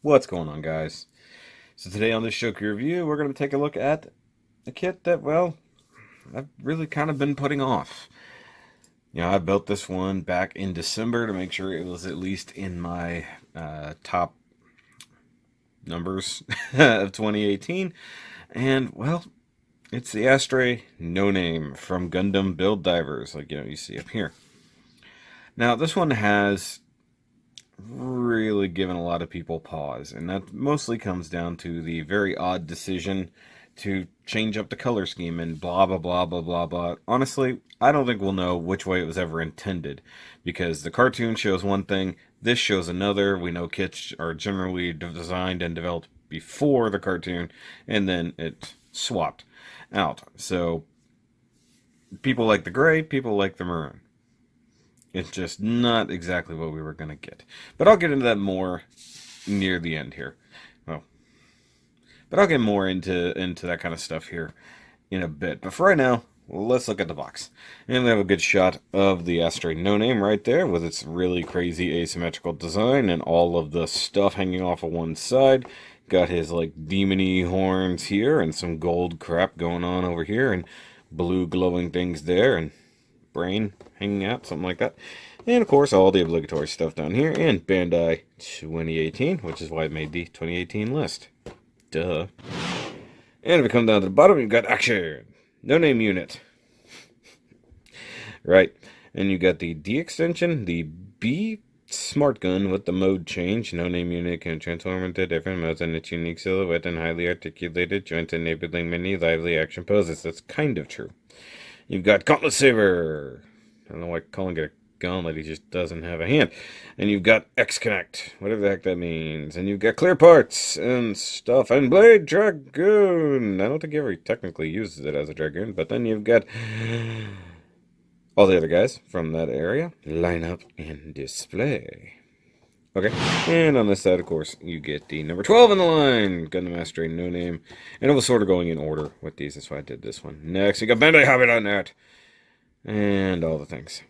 What's going on, guys? So today on this Shoky review, we're going to take a look at a kit that, well, I've really kind of been putting off. I built this one back in December to make sure it was at least in my top numbers of 2018. And, well, it's the Astray No Name from Gundam Build Divers, like, you see up here. Now, this one has really given a lot of people pause, and that mostly comes down to the very odd decision to change up the color scheme and blah blah blah blah blah blah. Honestly, I don't think we'll know which way it was ever intended, because the cartoon shows one thing, this shows another. We know kits are generally designed and developed before the cartoon, and then it swapped out. So people like the gray, people like the maroon. It's just not exactly what we were going to get. But I'll get into that more near the end here. Well, but I'll get more into that kind of stuff here in a bit. But for right now, let's look at the box. And we have a good shot of the Astray No Name right there with its really crazy asymmetrical design and all of the stuff hanging off of one side. Got his like demony horns here and some gold crap going on over here and blue glowing things there and brain hanging out, something like that. And of course, all the obligatory stuff down here, and Bandai 2018, which is why I made the 2018 list. Duh. And if we come down to the bottom, you've got action. No name unit. Right. And you got the D extension, the B smart gun with the mode change. No name unit can transform into different modes and its unique silhouette and highly articulated joints, enabling many lively action poses. That's kind of true. You've got Gauntlet Saber. I don't know why calling it a gauntlet, he just doesn't have a hand. And you've got X-Connect, whatever the heck that means. And you've got clear parts and stuff. And Blade Dragoon. I don't think he ever technically uses it as a Dragoon, but then you've got all the other guys from that area. Line up and display. Okay, and on this side, of course, you get the number 12 in the line, Gundam Astray No Name. And it was sort of going in order with these, that's why I did this one. Next, you got Bandai Hgbd, and all the things.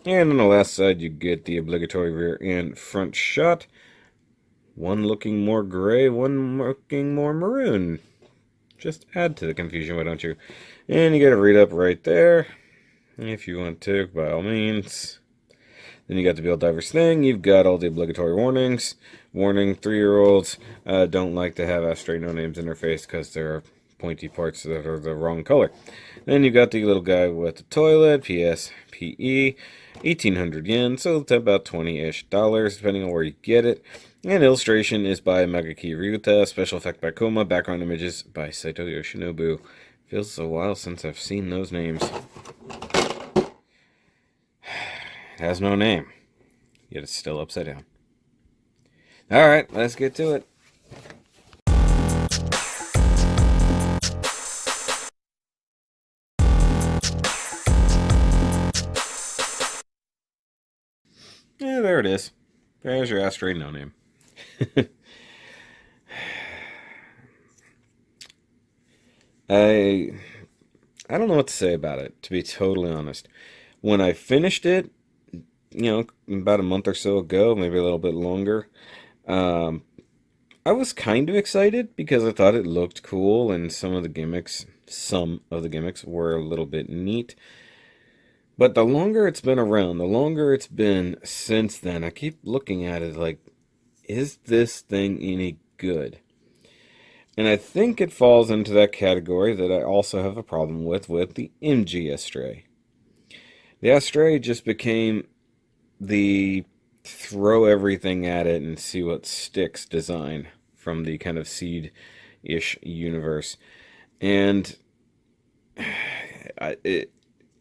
And on the last side, you get the obligatory rear and front shot. One looking more gray, one looking more maroon. Just add to the confusion, why don't you? And you get a read up right there, if you want to, by all means. Then you got the Build Divers thing. You've got all the obligatory warnings. Warning, 3-year-olds don't like to have Astray No Name's interface because there are pointy parts that are the wrong color. Then you got the little guy with the toilet, PS, PE, 1,800 yen, so it's about $20-ish, depending on where you get it. And illustration is by Magaki Ryuta, special effect by Koma, background images by Saito Yoshinobu. Feels a while since I've seen those names. Has no name, yet it's still upside down. Alright, let's get to it. Yeah, there it is. There's your Astray No Name. I don't know what to say about it, to be totally honest. When I finished it, about a month or so ago, maybe a little bit longer, I was kind of excited because I thought it looked cool and some of the gimmicks were a little bit neat. But the longer it's been around, the longer it's been since then, I keep looking at it like, is this thing any good? And I think it falls into that category that I also have a problem with the MG Astray. The Astray just became the throw everything at it and see what sticks design from the kind of seed-ish universe. And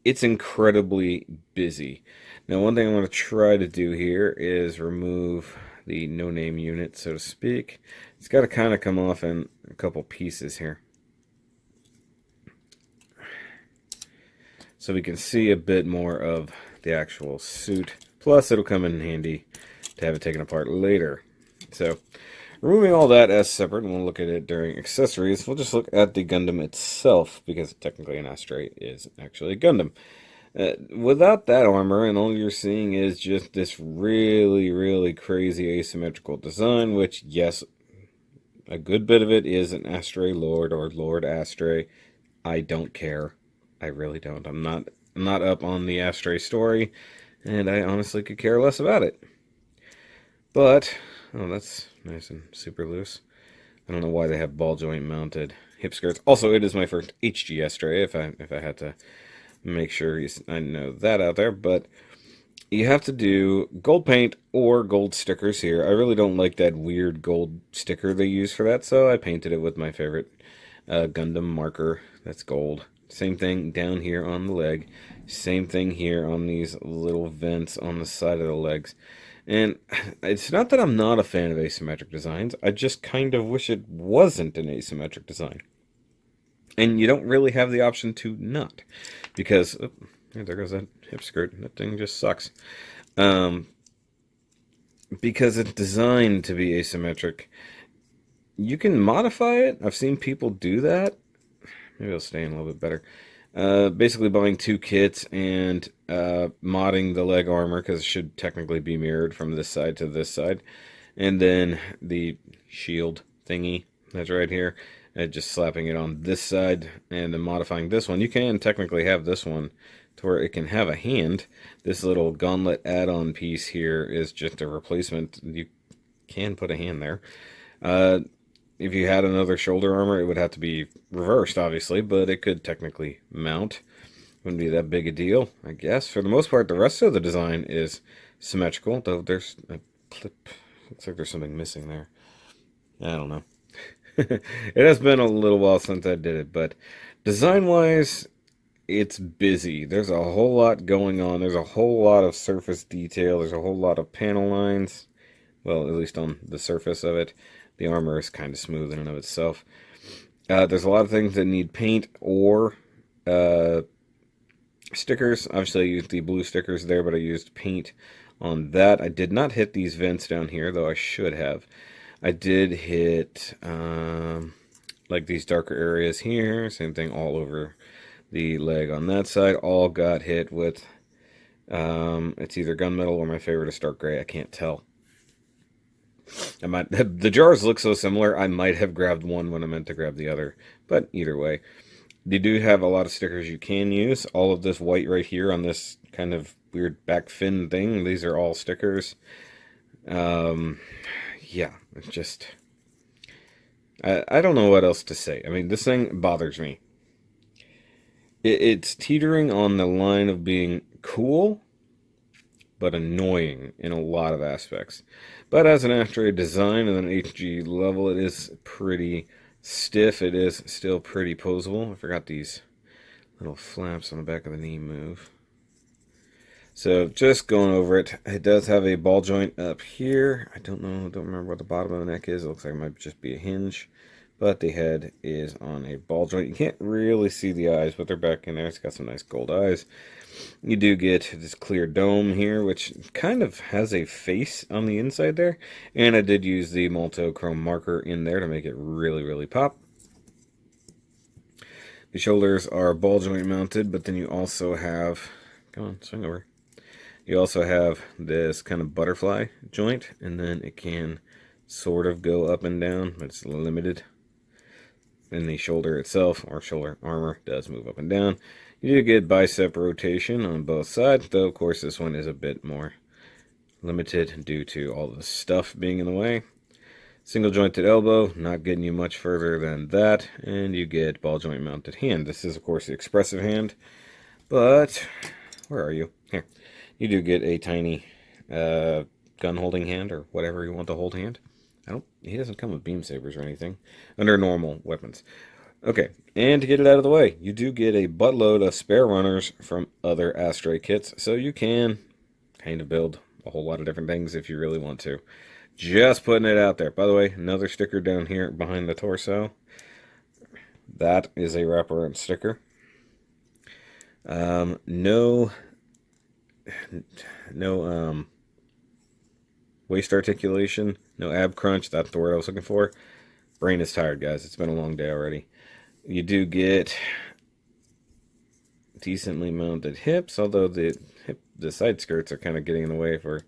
it's incredibly busy. Now, one thing I'm going to try to do here is remove the no-name unit, so to speak. It's got to kind of come off in a couple pieces here, so we can see a bit more of the actual suit. Plus, it'll come in handy to have it taken apart later. So, removing all that as separate, and we'll look at it during accessories, we'll just look at the Gundam itself, because technically an Astray is actually a Gundam. Without that armor, and all you're seeing is just this really, really crazy asymmetrical design, which, yes, a good bit of it is an Astray Lord or Lord Astray. I don't care. I really don't. I'm not up on the Astray story, and I honestly could care less about it. But, oh, that's nice and super loose. I don't know why they have ball joint mounted hip skirts. Also, it is my first HG Astray, if I had to make sure I know that out there. But you have to do gold paint or gold stickers here. I really don't like that weird gold sticker they use for that, so I painted it with my favorite Gundam marker. That's gold. Same thing down here on the leg. Same thing here on these little vents on the side of the legs. And it's not that I'm not a fan of asymmetric designs. I just kind of wish it wasn't an asymmetric design. And you don't really have the option to not. Because, oh, there goes that hip skirt. That thing just sucks. Because it's designed to be asymmetric. You can modify it. I've seen people do that. Maybe I'll stay in a little bit better. Basically buying two kits and modding the leg armor, because it should technically be mirrored from this side to this side. And then the shield thingy that's right here, just slapping it on this side and then modifying this one. You can technically have this one to where it can have a hand. This little gauntlet add-on piece here is just a replacement. You can put a hand there. If you had another shoulder armor, it would have to be reversed, obviously, but it could technically mount. Wouldn't be that big a deal, I guess. For the most part, the rest of the design is symmetrical, though there's a clip. Looks like there's something missing there. I don't know. It has been a little while since I did it, but design-wise, it's busy. There's a whole lot going on. There's a whole lot of surface detail. There's a whole lot of panel lines. Well, at least on the surface of it. The armor is kind of smooth in and of itself. There's a lot of things that need paint or stickers. Obviously, I used the blue stickers there, but I used paint on that. I did not hit these vents down here, though I should have. I did hit like these darker areas here. Same thing all over the leg on that side. All got hit with, it's either gunmetal or my favorite is dark gray. I can't tell. The jars look so similar, I might have grabbed one when I meant to grab the other. But either way, you do have a lot of stickers you can use. All of this white right here on this kind of weird back fin thing, these are all stickers. Yeah, it's just... I don't know what else to say. I mean, this thing bothers me. It's teetering on the line of being cool, but annoying in a lot of aspects. But as an Astray design and an HG level, it is pretty stiff. It is still pretty posable. I forgot these little flaps on the back of the knee move. So just going over it, it does have a ball joint up here. I don't remember what the bottom of the neck is. It looks like it might just be a hinge. But the head is on a ball joint. You can't really see the eyes, but they're back in there. It's got some nice gold eyes. You do get this clear dome here, which kind of has a face on the inside there. And I did use the multi-chrome marker in there to make it really, really pop. The shoulders are ball joint mounted, but then you also have... Come on, swing over. You also have this kind of butterfly joint, and then it can sort of go up and down, but it's limited. And the shoulder itself, or shoulder armor, does move up and down. You do get bicep rotation on both sides, though of course this one is a bit more limited due to all the stuff being in the way. Single jointed elbow, not getting you much further than that, and you get ball joint mounted hand. This is of course the expressive hand, but where are you? Here. You do get a tiny gun holding hand, or whatever you want to hold hand. He doesn't come with beam sabers or anything under normal weapons. Okay, and to get it out of the way, you do get a buttload of spare runners from other Astray kits, so you can kind of build a whole lot of different things if you really want to. Just putting it out there. By the way, another sticker down here behind the torso. That is a wraparound sticker. No waist articulation, no ab crunch, that's the word I was looking for. Brain is tired, guys. It's been a long day already. You do get decently mounted hips, although the side skirts are kind of getting in the way for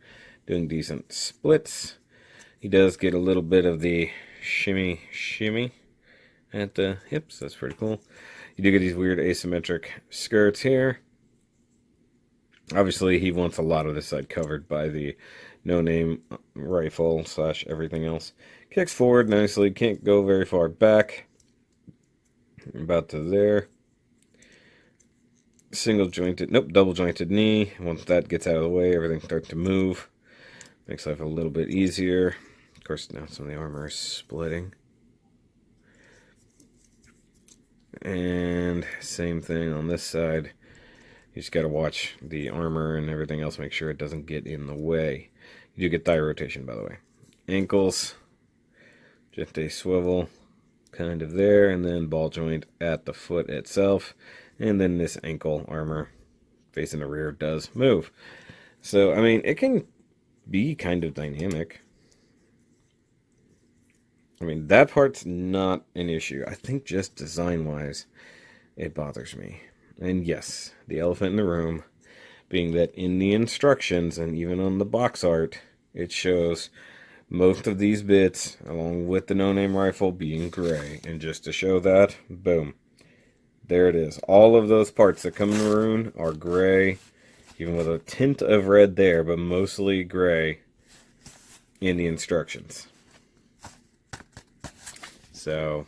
doing decent splits. He does get a little bit of the shimmy at the hips. That's pretty cool. You do get these weird asymmetric skirts here. Obviously, he wants a lot of this side covered by the No Name rifle / everything else. Kicks forward nicely. Can't go very far back. About to there. Double jointed knee. Once that gets out of the way, everything starts to move. Makes life a little bit easier. Of course, now some of the armor is splitting. And same thing on this side. You just got to watch the armor and everything else, make sure it doesn't get in the way. You do get thigh rotation, by the way. Ankles, just a swivel kind of there, and then ball joint at the foot itself. And then this ankle armor facing the rear does move. So, I mean, it can be kind of dynamic. I mean, that part's not an issue. I think just design-wise, it bothers me. And yes, the elephant in the room being that in the instructions and even on the box art, it shows most of these bits, along with the No Name rifle, being gray. And just to show that, boom. There it is. All of those parts that come in maroon are gray, even with a tint of red there, but mostly gray in the instructions. So,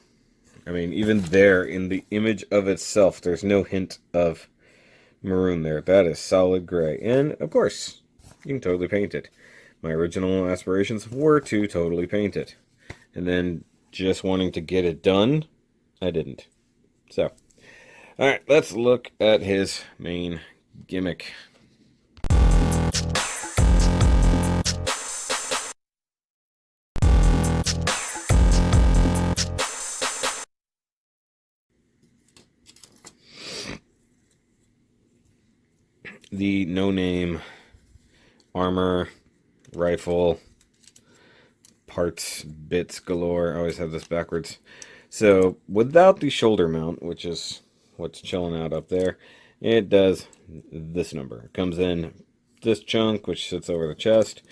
I mean, even there, in the image of itself, there's no hint of maroon there. That is solid gray. And, of course, you can totally paint it. My original aspirations were to totally paint it. And then, just wanting to get it done, I didn't. So, alright, let's look at his main gimmick. The No Name armor, rifle, parts, bits galore. I always have this backwards. So, without the shoulder mount, which is what's chilling out up there, it does this number. It comes in this chunk, which sits over the chest.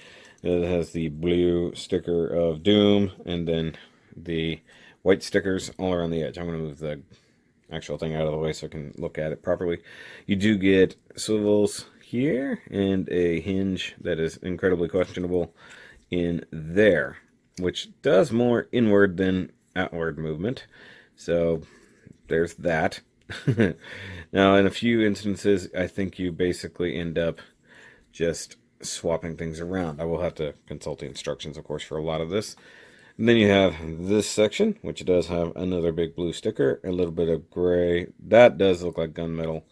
It has the blue sticker of Doom, and then the white stickers all around the edge. I'm going to move the actual thing out of the way so I can look at it properly. You do get swivels here and a hinge that is incredibly questionable in there, which does more inward than outward movement. So there's that. Now, in a few instances, I think you basically end up just swapping things around. I will have to consult the instructions, of course, for a lot of this. And then you have this section, which does have another big blue sticker, a little bit of gray. That does look like gunmetal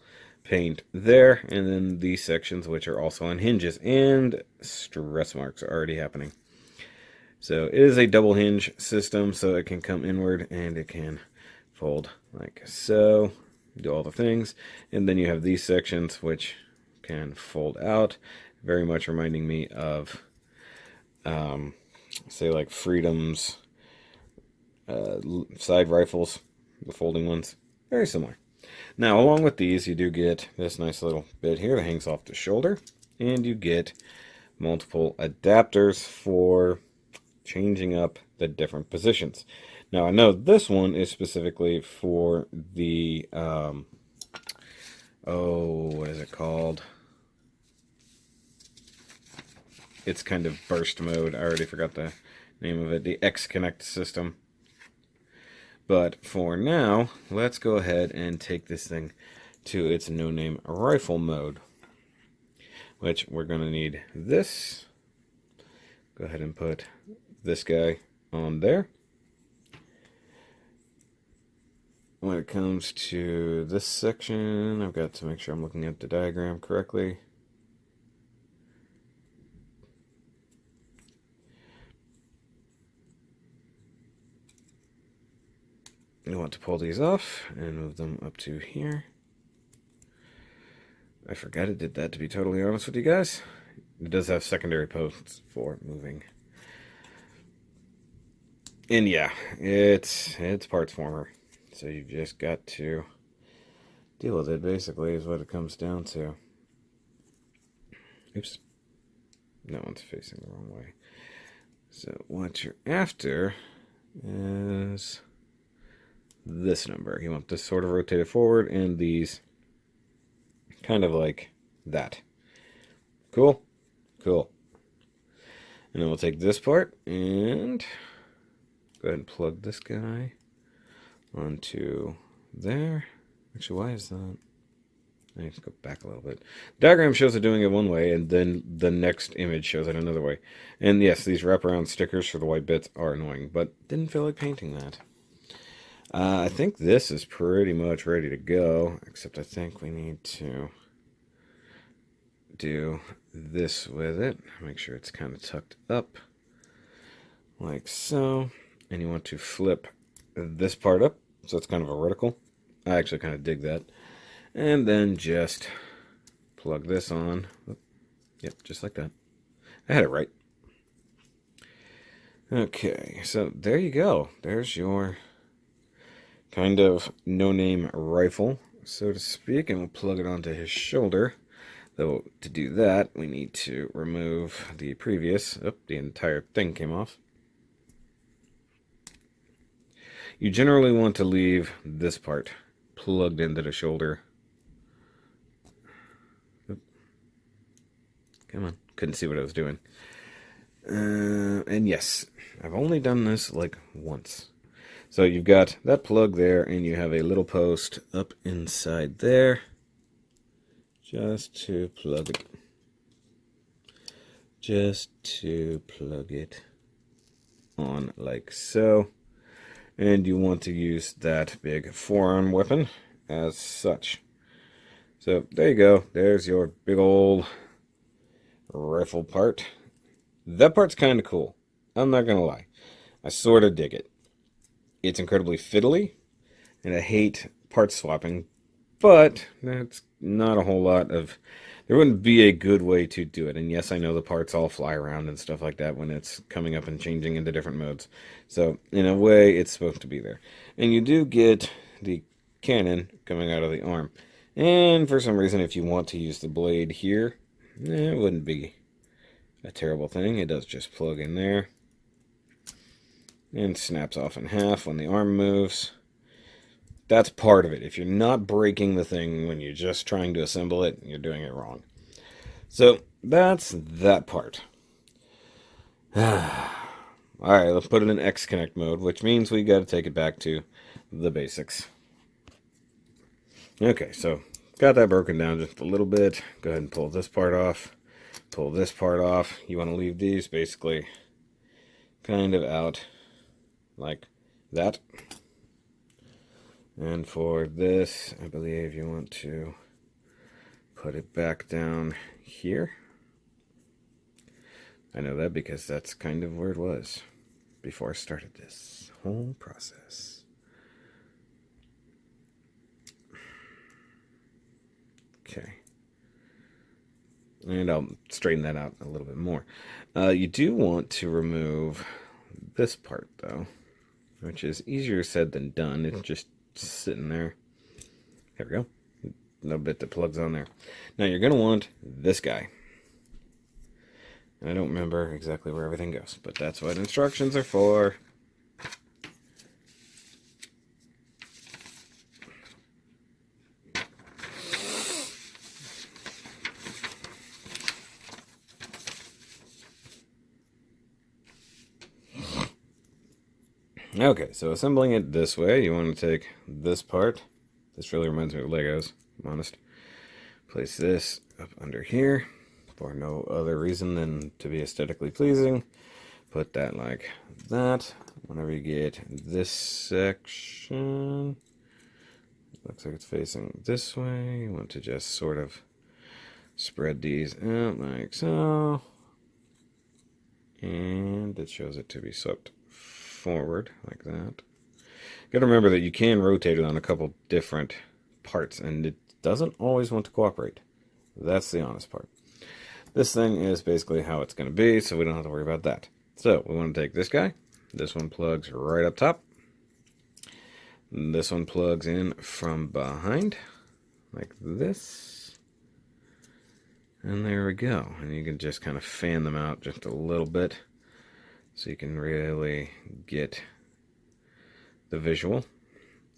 paint there. And then these sections, which are also on hinges, and stress marks are already happening. So it is a double hinge system, so it can come inward and it can fold like so. Do all the things. And then you have these sections, which can fold out, very much reminding me of say like Freedom's side rifles, the folding ones. Very similar. Now, along with these, you do get this nice little bit here that hangs off the shoulder, and you get multiple adapters for changing up the different positions. Now, I know this one is specifically for the, what is it called? It's kind of burst mode. I already forgot the name of it. The X-Connect system. But for now, let's go ahead and take this thing to its No Name rifle mode, which we're going to need this. Go ahead and put this guy on there. When it comes to this section, I've got to make sure I'm looking at the diagram correctly. You want to pull these off and move them up to here. I forgot it did that, to be totally honest with you guys. It does have secondary posts for moving. And yeah, it's parts former. So you've just got to deal with it, basically, is what it comes down to. Oops. That one's facing the wrong way. So what you're after is this number. You want this sort of rotated forward and these kind of like that. Cool? Cool. And then we'll take this part and go ahead and plug this guy onto there. Actually, why is that? I need to go back a little bit. Diagram shows it doing it one way, and then the next image shows it another way. And yes, these wraparound stickers for the white bits are annoying, but didn't feel like painting that. I think this is pretty much ready to go, except I think we need to do this with it. Make sure it's kind of tucked up, like so. And you want to flip this part up, so it's kind of a vertical. I actually kind of dig that. And then just plug this on. Yep, just like that. I had it right. Okay, so there you go. There's your kind of no-name rifle, so to speak, and we'll plug it onto his shoulder. Though to do that, we need to remove the previous. Oh, the entire thing came off. You generally want to leave this part plugged into the shoulder. Come on, couldn't see what I was doing. And yes, I've only done this like once. So you've got that plug there, and you have a little post up inside there. Just to plug it. Just to plug it on like so. And you want to use that big forearm weapon as such. So there you go. There's your big old rifle part. That part's kind of cool. I'm not going to lie. I sort of dig it. It's incredibly fiddly, and I hate part swapping, but that's not a whole lot of... There wouldn't be a good way to do it. And yes, I know the parts all fly around and stuff like that when it's coming up and changing into different modes. So, in a way, it's supposed to be there. And you do get the cannon coming out of the arm. And for some reason, if you want to use the blade here, it wouldn't be a terrible thing. It does just plug in there. And snaps off in half when the arm moves. That's part of it. If you're not breaking the thing when you're just trying to assemble it, you're doing it wrong. So, that's that part. Alright, let's put it in X-Connect mode, which means we got to take it back to the basics. Okay, so got that broken down just a little bit. Go ahead and pull this part off. Pull this part off. You want to leave these basically kind of out like that. And for this, I believe you want to put it back down here. I know that because that's kind of where it was before I started this whole process. Okay. And I'll straighten that out a little bit more. You do want to remove this part, though, which is easier said than done. It's just sitting there. There we go. No bit that plugs on there. Now you're going to want this guy. And I don't remember exactly where everything goes, but that's what instructions are for. Okay, so assembling it this way, you want to take this part. This really reminds me of Legos, if I'm honest. Place this up under here for no other reason than to be aesthetically pleasing. Put that like that. Whenever you get this section, looks like it's facing this way. You want to just sort of spread these out like so. And it shows it to be swept forward like that. Gotta remember that you can rotate it on a couple different parts, and it doesn't always want to cooperate. That's the honest part. This thing is basically how it's going to be, so we don't have to worry about that. So we want to take this guy. This one plugs right up top. This one plugs in from behind, like this. And there we go. And you can just kind of fan them out just a little bit so you can really get the visual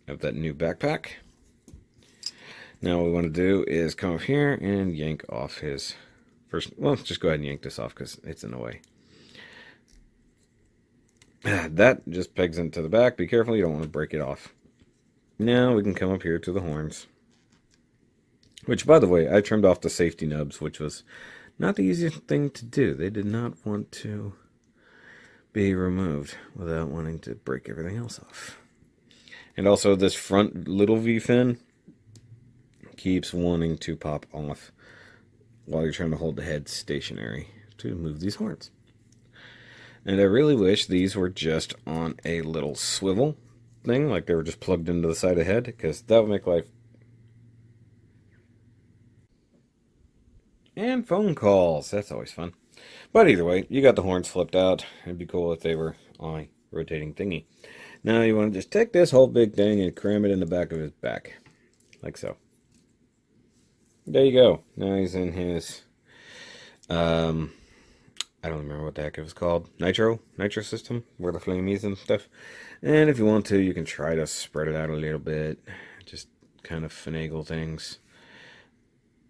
of that new backpack. Now what we want to do is come up here and yank off his first... Well, just go ahead and yank this off because it's in the way. That just pegs into the back. Be careful, you don't want to break it off. Now we can come up here to the horns. Which, by the way, I trimmed off the safety nubs, which was not the easiest thing to do. They did not want to be removed without wanting to break everything else off. And also this front little V-fin keeps wanting to pop off while you're trying to hold the head stationary to move these horns. And I really wish these were just on a little swivel thing, like they were just plugged into the side of the head, because that would make life... And phone calls, that's always fun. But either way, you got the horns flipped out. It'd be cool if they were on a rotating thingy. Now you want to just take this whole big thing and cram it in the back of his back. Like so. There you go. Now he's in his, I don't remember what the heck it was called. Nitro system, where the flamies and stuff. And if you want to, you can try to spread it out a little bit. Just kind of finagle things.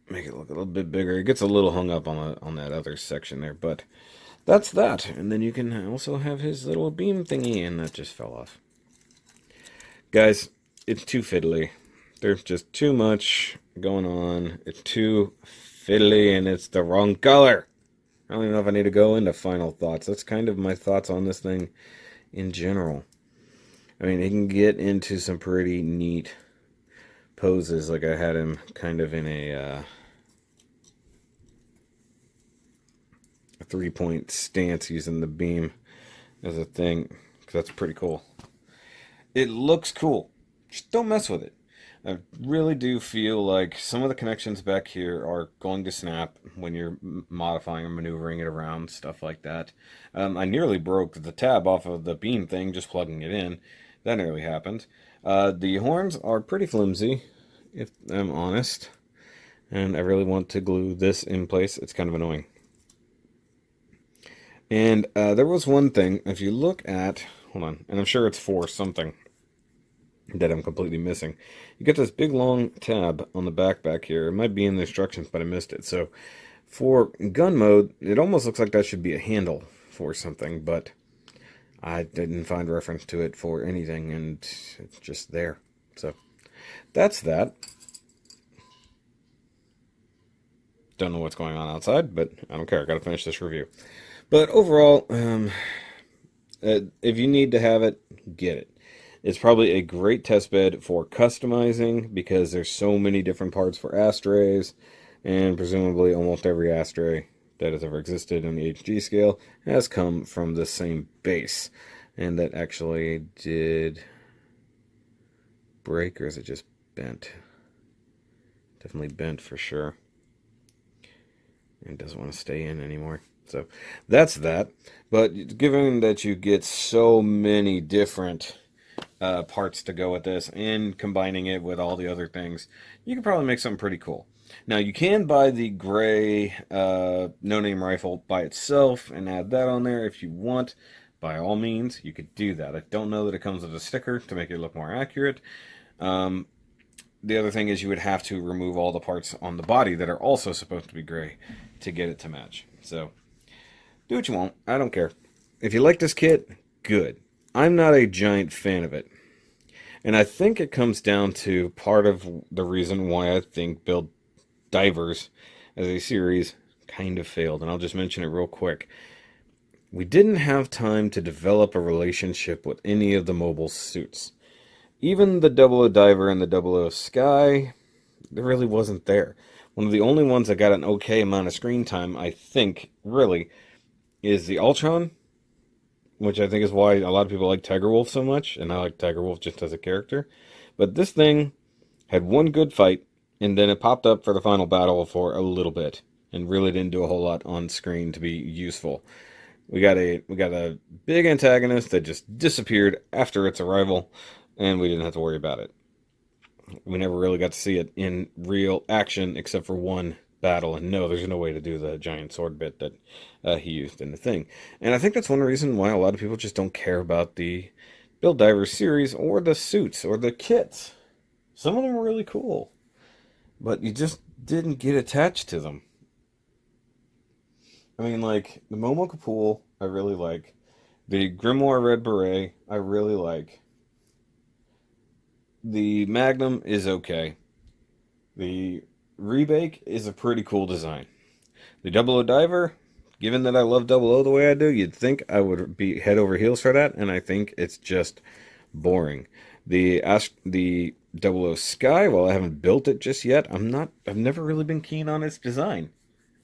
Make it look a little bit bigger. It gets a little hung up on that other section there, but that's that. And then you can also have his little beam thingy, and that just fell off. Guys, it's too fiddly. There's just too much going on. It's too fiddly, and it's the wrong color. I don't even know if I need to go into final thoughts. That's kind of my thoughts on this thing in general. I mean, he can get into some pretty neat poses. Like I had him kind of in a 3-point stance using the beam as a thing. That's pretty cool. It looks cool. Just don't mess with it. I really do feel like some of the connections back here are going to snap when you're modifying or maneuvering it around, stuff like that. I nearly broke the tab off of the beam thing just plugging it in. That nearly happened. The horns are pretty flimsy, if I'm honest. And I really want to glue this in place. It's kind of annoying. And there was one thing, if you look at, hold on, and I'm sure it's for something that I'm completely missing. You get this big long tab on the back here. It might be in the instructions, but I missed it. So for gun mode, it almost looks like that should be a handle for something, but I didn't find reference to it for anything, and it's just there. So that's that. Don't know what's going on outside, but I don't care. I got to finish this review. But overall, if you need to have it, get it. It's probably a great test bed for customizing because there's so many different parts for Astrays, and presumably almost every Astray that has ever existed on the HG scale has come from the same base. And that actually did break, or is it just bent? Definitely bent for sure. And doesn't want to stay in anymore. So that's that. But given that you get so many different parts to go with this, and combining it with all the other things, you can probably make something pretty cool. Now you can buy the gray No Name rifle by itself and add that on there if you want. By all means, you could do that. I don't know that it comes with a sticker to make it look more accurate. The other thing is you would have to remove all the parts on the body that are also supposed to be gray to get it to match. So do what you want. I don't care. If you like this kit, good. I'm not a giant fan of it. And I think it comes down to part of the reason why I think Build Divers as a series kind of failed. And I'll just mention it real quick. We didn't have time to develop a relationship with any of the mobile suits. Even the 00 Diver and the 00 Sky, there really wasn't there. One of the only ones that got an okay amount of screen time, I think, really, is the Ultron, which I think is why a lot of people like Tiger Wolf so much, and I like Tiger Wolf just as a character. But this thing had one good fight, and then it popped up for the final battle for a little bit, and really didn't do a whole lot on screen to be useful. We got a big antagonist that just disappeared after its arrival, and we didn't have to worry about it. We never really got to see it in real action except for one battle. And no, there's no way to do the giant sword bit that he used in the thing. And I think that's one reason why a lot of people just don't care about the Build Divers series or the suits or the kits. Some of them were really cool, but you just didn't get attached to them. I mean, like, the Momo Kapul, I really like. The Grimoire Red Beret, I really like. The Magnum is okay. The Rebake is a pretty cool design. The Double O Diver, given that I love Double O the way I do, you'd think I would be head over heels for that, and I think it's just boring. The Double O Sky, while I haven't built it just yet, I've never really been keen on its design.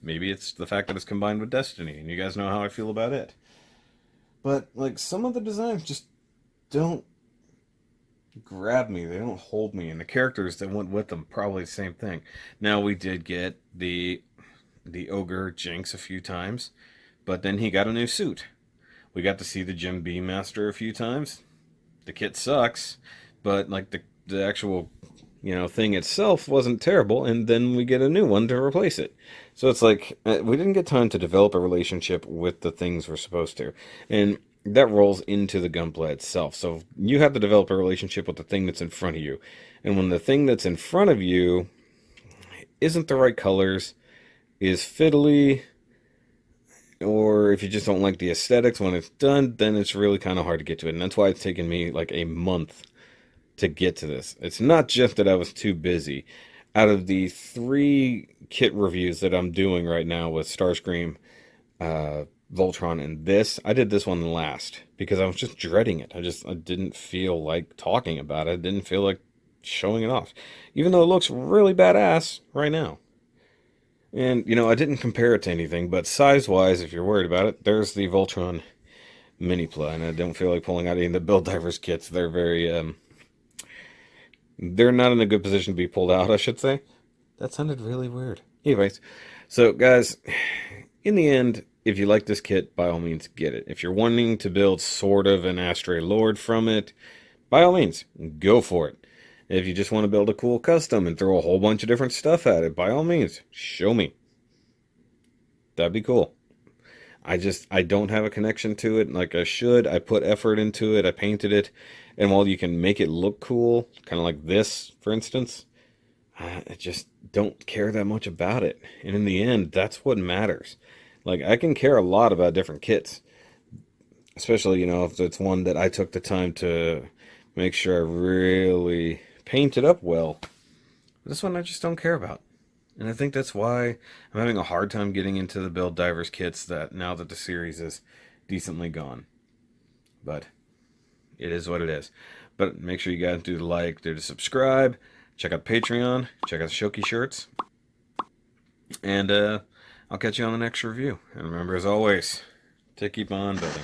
Maybe it's the fact that it's combined with Destiny, and you guys know how I feel about it. But, like, some of the designs just don't grab me. They don't hold me. And the characters that went with them, probably the same thing. Now, we did get the Ogre Jinx a few times, but then he got a new suit. We got to see the Jim Beam Master a few times. The kit sucks, but, like, the actual thing itself wasn't terrible, and then we get a new one to replace it. So it's like, we didn't get time to develop a relationship with the things we're supposed to. And that rolls into the Gunpla itself. So you have to develop a relationship with the thing that's in front of you. And when the thing that's in front of you isn't the right colors, is fiddly, or if you just don't like the aesthetics when it's done, then it's really kind of hard to get to it. And that's why it's taken me like a month to get to this. It's not just that I was too busy. Out of the 3 kit reviews that I'm doing right now with Starscream, Voltron, and this, I did this one last because I was just dreading it. I didn't feel like talking about it. I didn't feel like showing it off, even though it looks really badass right now. And, I didn't compare it to anything, but size-wise, if you're worried about it, there's the Voltron Mini-Pla, and I don't feel like pulling out any of the Build Divers kits. They're very, they're not in a good position to be pulled out, I should say. That sounded really weird. Anyways, so guys, in the end, if you like this kit, by all means, get it. If you're wanting to build sort of an Astray Lord from it, by all means, go for it. If you just want to build a cool custom and throw a whole bunch of different stuff at it, by all means, show me. That'd be cool. I don't have a connection to it like I should. I put effort into it. I painted it. And while you can make it look cool, kind of like this, for instance, I just don't care that much about it. And in the end, that's what matters. Like, I can care a lot about different kits. Especially, if it's one that I took the time to make sure I really painted up well. This one I just don't care about. And I think that's why I'm having a hard time getting into the Build Divers kits that now that the series is decently gone. But it is what it is. But make sure you guys do the like, do the subscribe, check out Patreon, check out the Shoky shirts. And I'll catch you on the next review. And remember, as always, to keep on building.